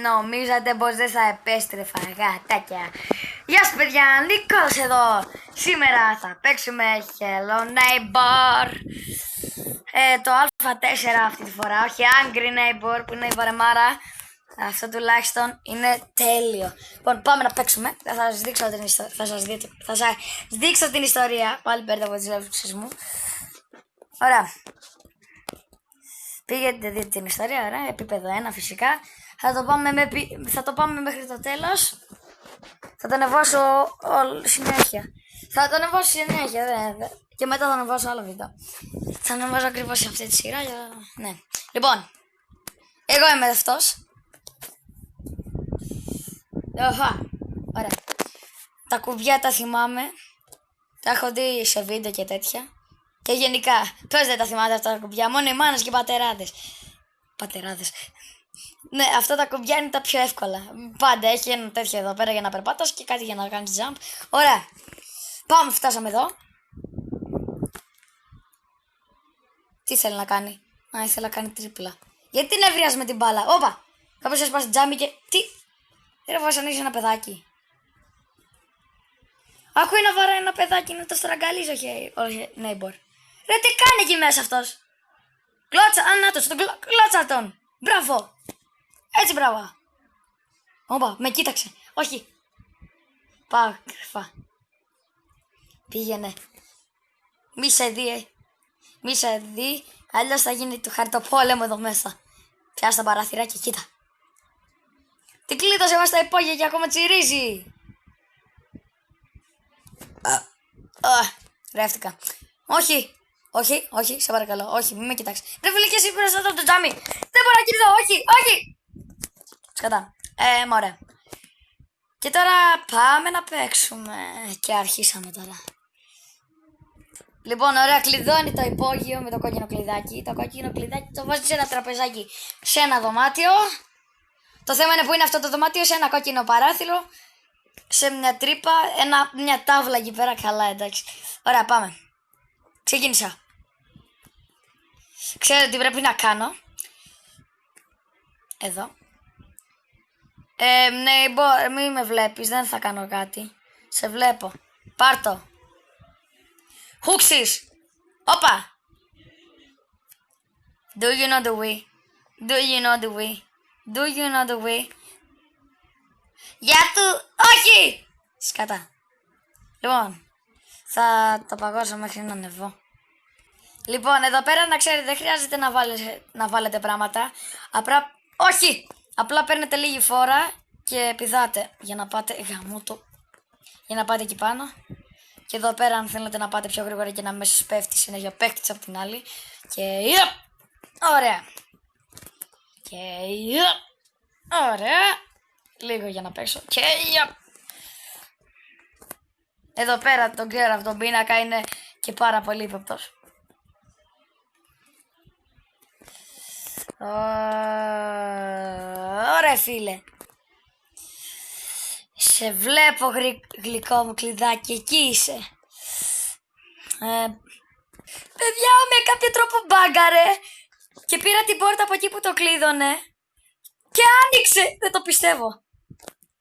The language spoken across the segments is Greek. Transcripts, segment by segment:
Νομίζατε πως δεν θα επέστρεφα, γατάκια. Γεια σας παιδιά, Νίκος εδώ. Σήμερα θα παίξουμε Hello Neighbor. Το α4 αυτή τη φορά, όχι Angry Neighbor που είναι η βαρεμάρα. Αυτό τουλάχιστον είναι τέλειο. Λοιπόν, πάμε να παίξουμε. Θα σας δείξω την ιστορία. Θα σας δείξω την ιστορία. Πάλι πέρα από τις λέξεις μου. Ωραία. Πήγαινε δείτε την ιστορία, ωραία. Επίπεδο 1 φυσικά. Θα το πάμε μέχρι το τέλος. Θα το ανεβάσω συνέχεια. Και μετά θα ανεβάσω άλλο βίντεο. Θα ανεβάσω ακριβώς σε αυτή τη σειρά. Ναι. Λοιπόν, εγώ είμαι αυτός. Ωραία. Τα κουμπιά τα θυμάμαι. Τα έχω δει σε βίντεο και τέτοια. Και γενικά, ποιος δεν τα θυμάται αυτά τα κουμπιά? Μόνο οι μάνες και οι πατεράδες. Ναι, αυτά τα κουμπιά είναι τα πιο εύκολα. Πάντα έχει ένα τέτοιο εδώ πέρα για να περπάτας και κάτι για να κάνεις jump. Ωραία. Πάμε, φτάσαμε εδώ. Τι θέλει να κάνει? Ήθελα να κάνει τρίπλα. Γιατί νευριάζει με την μπάλα? Όπα! Κάποιος έσπασε τζάμι και... Τι! Ρε βασανίζει ένα παιδάκι. Ακούει να βαράει ένα παιδάκι να το στραγγαλίζει, όχι neighbor. Ρε τι κάνει εκεί μέσα αυτός? Κλώτσα τον. Μπράβο. Έτσι μπράβο. Όπα, με κοίταξε. Όχι. Πάω κρυφά. Πήγαινε. Μη σε δει. Αλλιώς θα γίνει του χαρτοπόλεμο εδώ μέσα. Πιάσε τα παράθυρα και κοίτα. Τι κλείτωσε μας τα υπόγεια και ακόμα τσιρίζει. Ρεύτηκα. Όχι, σε παρακαλώ. Όχι, μην με κοιτάξει. Ρε φίλε και εσύ πήρες εδώ από το τζάμι. Δεν μπορώ να κοιτάω. Όχι. Σκατά. Ωραία. Και τώρα πάμε να παίξουμε. Και αρχίσαμε τώρα. Λοιπόν, ωραία, κλειδώνει το υπόγειο με το κόκκινο κλειδάκι. Το κόκκινο κλειδάκι το βάζει σε ένα τραπεζάκι, σε ένα δωμάτιο. Το θέμα είναι που είναι αυτό το δωμάτιο, σε ένα κόκκινο παράθυρο, σε μια τρύπα, μια τάβλα εκεί πέρα. Καλά, εντάξει. Ωραία, πάμε. Ξεκίνησα. Ξέρετε τι πρέπει να κάνω? Εδώ. Ναι, μην με βλέπεις, δεν θα κάνω κάτι. Σε βλέπω. Πάρτο. Χούξεις. Όπα. Do you know the way? Για του. Όχι. Σκατά. Λοιπόν, θα το παγώσω μέχρι να ανεβώ. Λοιπόν, εδώ πέρα να ξέρετε, δεν χρειάζεται να βάλετε πράγματα. Όχι. Απλά παίρνετε λίγη φόρα και πηδάτε για να πάτε για να πάτε εκεί πάνω. Και εδώ πέρα αν θέλετε να πάτε πιο γρήγορα και να μέσως πέφτει συνέχεια παίκτης από την άλλη. Και ωραία. Ωραία. Λίγο για να παίξω. Και εδώ πέρα τον ξέρω αυτόν τον πίνακα, είναι και πάρα πολύ ύποπτος. Ωραία φίλε. Σε βλέπω γλυκό μου κλειδάκι, εκεί είσαι. Παιδιά, με κάποιο τρόπο μπάγκαρε και πήρα την πόρτα από εκεί που το κλείδωνε και άνοιξε. Δεν το πιστεύω.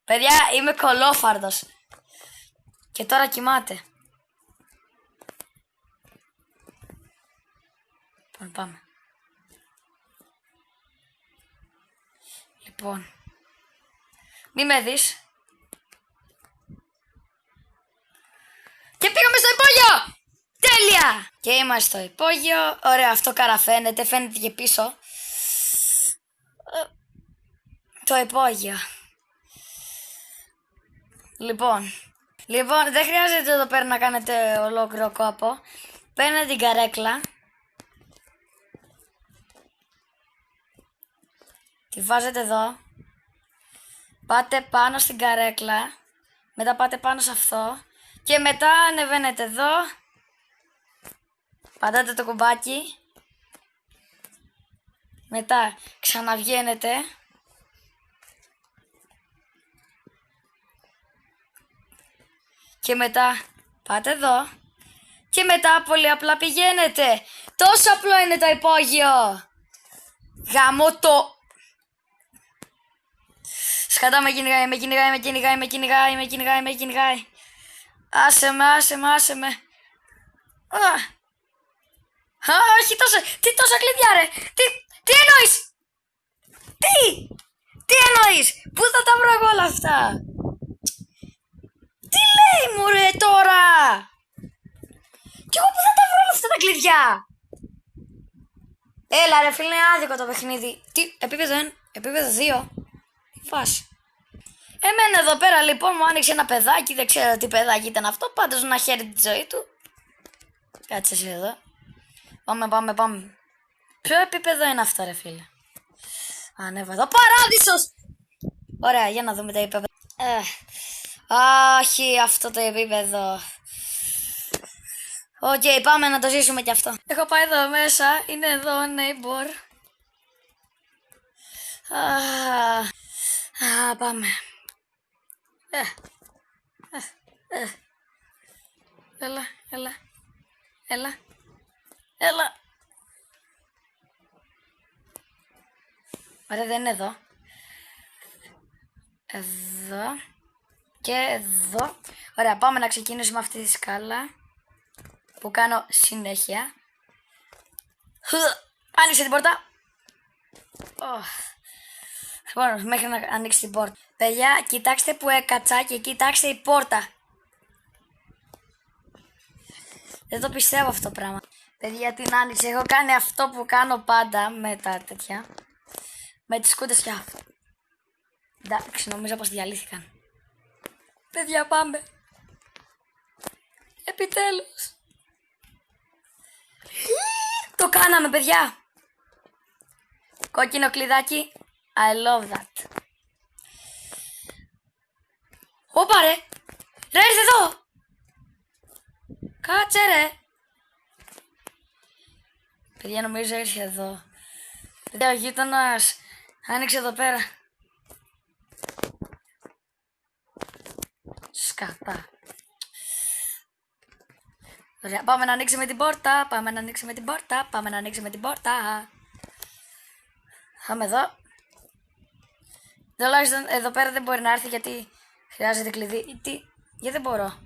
Παιδιά, είμαι κολόφαρδος. Και τώρα κοιμάται. Πάμε. Λοιπόν, μη με δεις. Και πήγαμε στο υπόγειο! Τέλεια! Και είμαστε στο υπόγειο. Ωραία, αυτό καραφαίνεται, φαίνεται και πίσω. Το υπόγειο. Λοιπόν, δεν χρειάζεται εδώ πέρα να κάνετε ολόκληρο κόπο. Παίρνετε την καρέκλα. Τη βάζετε εδώ. Πάτε πάνω στην καρέκλα. Μετά πάτε πάνω σε αυτό. Και μετά ανεβαίνετε εδώ. Πατάτε το κουμπάκι. Μετά ξαναβγαίνετε. Και μετά πάτε εδώ. Και μετά πολύ απλά πηγαίνετε. Τόσο απλό είναι το υπόγειο. Γαμώ το... Σκατά, με κυνηγάει. Άσε με. Όχι τόσο, τι τόσα κλειδιά ρε. Τι εννοείς. Τι εννοείς. Πού θα τα βρω εγώ όλα αυτά. Τι λέει μου ρε τώρα. Κι εγώ πού θα τα βρω όλα αυτά τα κλειδιά. Έλα ρε φίλε, είναι άδικο το παιχνίδι. Τι, επίπεδο 1, επίπεδο 2. Τι φάση. Εμένα εδώ πέρα λοιπόν μου άνοιξε ένα παιδάκι, δεν ξέρω τι παιδάκι ήταν αυτό, πάντως να χαίρει τη ζωή του. Κάτσε εσύ εδώ. Πάμε. Ποιο επίπεδο είναι αυτό ρε φίλε. Ανέβα εδώ, παράδεισος. Ωραία, για να δούμε τα επίπεδα. Όχι αυτό το επίπεδο. Οκ, πάμε να το ζήσουμε κι αυτό. Έχω πάει εδώ μέσα, είναι εδώ ο neighbor. Πάμε. Έλα. Ωραία, δεν είναι εδώ. Εδώ. Και εδώ. Ωραία, πάμε να ξεκινήσουμε αυτή τη σκάλα που κάνω συνέχεια. Άνοιξε την πόρτα. Λοιπόν, μέχρι να ανοίξει την πόρτα. Παιδιά, κοιτάξτε που έκατσα και κοιτάξτε η πόρτα. Δεν το πιστεύω αυτό το πράγμα. Παιδιά, την άνοιξε. Έχω κάνει αυτό που κάνω πάντα με τα τέτοια. Με τις σκούτες πια. Εντάξει, νομίζω πως διαλύθηκαν. Παιδιά, πάμε. Επιτέλους. Το κάναμε, παιδιά. Κόκκινο κλειδάκι. I love that. Όπα ρε. Ρε, ήρθε εδώ. Κάτσε ρε. Παιδιά, νομίζω ήρθε εδώ. Παιδιά, ο γείτονας άνοιξε εδώ πέρα. Σκατά. Ωραία, πάμε να ανοίξουμε την πόρτα. Πάμε εδώ. Τουλάχιστον εδώ πέρα δεν μπορεί να έρθει γιατί χρειάζεται κλειδί. Γιατί δεν μπορώ.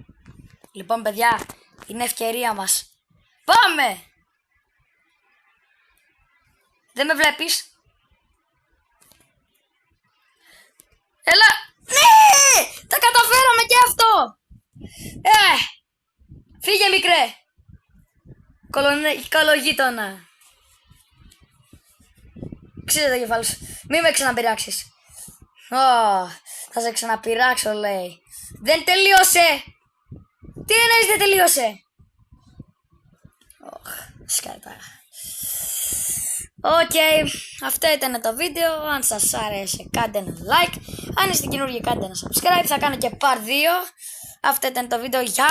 Λοιπόν, παιδιά, είναι ευκαιρία μας. Πάμε! Δεν με βλέπεις. Έλα! Ναι! Τα καταφέραμε και αυτό! Φύγε μικρέ! Κολογείτονα. Ξέρετε το κεφάλι σου. Μη με ξαναπειράξεις. Θα σε ξαναπειράξω λέει. Δεν τελείωσε! Τι εννοείς δεν τελείωσε? Σκατά. Οκ, αυτό ήταν το βίντεο. Αν σας άρεσε κάντε ένα like. Αν είστε καινούργιοι κάντε ένα subscribe. Θα κάνω και part 2. Αυτό ήταν το βίντεο. Γεια!